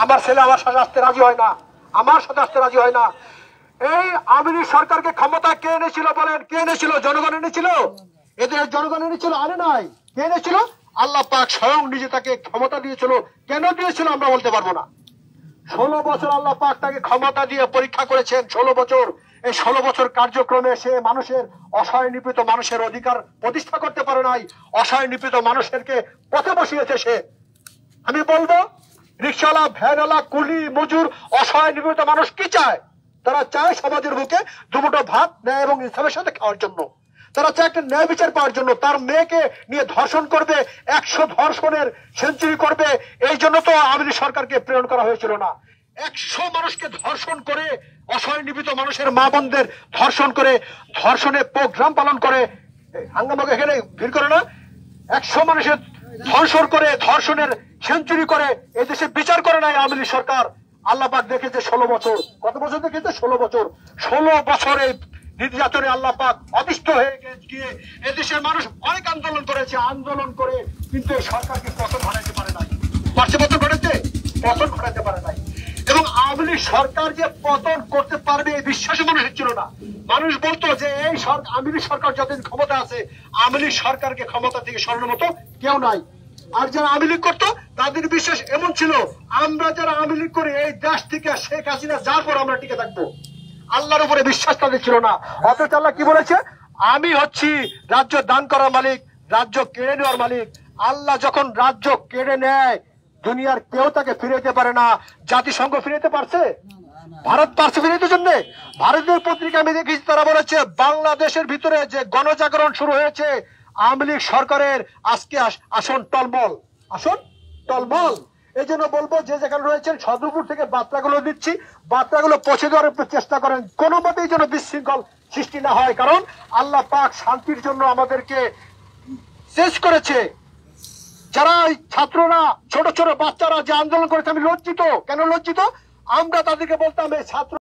আমার ছেলে আমার সাথে আসতে রাজি হয় না, আমার সাথে আসতে রাজি হয় না। এই আওয়ামী লীগ সরকারকে ক্ষমতা কে এনেছিল বলেন? কে এনেছিল? জনগণ এনেছিল? এদের জনগণ এনেছিল? আনে নাই। কে এনেছিল? আল্লাহ পাক স্বয়ং নিজে তাকে ক্ষমতা দিয়েছিল। কেন দিয়েছিল আমরা বলতে পারবো না। 16 বছর আল্লাহ পাক তাকে ক্ষমতা দিয়ে পরীক্ষা করেছেন। 16 বছর, এই 16 বছর কার্যক্রমে সে মানুষের অসহায় নিপীড়িত মানুষের অধিকার প্রতিষ্ঠা করতে পারে নাই। অসহায় নিপীড়িত মানুষদেরকে পথে বসিয়েছে সে। আমি বলবো, রিক্সাওয়ালা, ভ্যানওয়ালা, কুলি, মজুর, অসহায় নিপীড়িত মানুষ কি চায়? তারা চায় সমাজের বুকে দুমুঠো ভাত, ন্যায় এবং ইনসাফের সাথে খাওয়ার জন্য। তারা চায় একটা ন্যায় বিচার পাওয়ার জন্য। তার মেয়েকে নিয়ে ধর্ষণ করবে, 100 ধর্ষণের সেঞ্চুরি করবে, এই জন্য তো আওয়ামী লীগ সরকারকে প্রেরণ করা হয়েছিল না। 100 মানুষকে ধর্ষণ করে, অসহায় নিপীড়িত মানুষের মা বোনদের ধর্ষণ করে, ধর্ষণের প্রোগ্রাম পালন করে, হাঙ্গামা এখানে ভিড় করে না, 100 মানুষের ধর্ষণ করে, ধর্ষণের সেঞ্চুরি করে এদেশে বিচার করে নাই আওয়ামী লীগ সরকার। আল্লাহ পাক দেখেছে 16 বছর। কত বছর দেখেছে? 16 বছর। 16 বছরে নির্যাতনে আল্লাহ পাক অতিষ্ঠ হয়ে গিয়ে এদেশের মানুষ অনেক আন্দোলন করেছে। আন্দোলন করে কিন্তু এই সরকারকে পতন ঘটাতে পারে নাই। পারছে পতন ঘটাতে? পতন ঘটাতে পারে নাই। এবং আওয়ামী লীগ সরকার যে পতন করতে পারবে এই বিশ্বাসই মানুষের ছিল না। মানুষ বলতো যে এই আওয়ামী লীগ সরকার যতদিন ক্ষমতা আছে, আওয়ামী লীগ সরকারকে ক্ষমতা থেকে সরানোর মতো কেউ নাই। আর যারা আওয়ামী লীগ করতো তাদের বিশ্বাস এমন ছিল, আমরা যারা আওয়ামী লীগ করি এই দেশ থেকে শেখ হাসিনা যার পর আমরা টিকে থাকবো। আল্লাহর উপরে বিশ্বাস তাদের ছিল না। অথচ আল্লাহ কি বলেছে? আমি হচ্ছি রাজ্য দান করার মালিক, রাজ্য কেড়ে নেওয়ার মালিক। আল্লাহ যখন রাজ্য কেড়ে নেয়, দুনিয়ার কেউ তাকে ফিরাইতে পারে না। জাতিসংঘ ফিরাইতে পারছে? ভারত পারছে ফিরাইতে জন্য? ভারতের পত্রিকা আমি দেখেছি, তারা বলেছে বাংলাদেশের ভিতরে যে গণজাগরণ শুরু হয়েছে, আওয়ামী লীগ সরকারের আজকে আসন টলমল, আসন টলমল। এই জন্য বলবো, যে যেখানে রয়েছেন সদরপুর থেকে বার্তাগুলো দিচ্ছি, বার্তাগুলো পৌঁছে দেওয়ার চেষ্টা করেন, কোনো মতেই যেন বিশৃঙ্খল সৃষ্টি না হয়। কারণ আল্লাহ পাক শান্তির জন্য আমাদেরকে শেষ করেছে। যারা ছাত্ররা, ছোট ছোট বাচ্চারা যে আন্দোলন করেছে, আমি লজ্জিত। কেন লজ্জিত? আমরা তাদেরকে বলতাম এই ছাত্র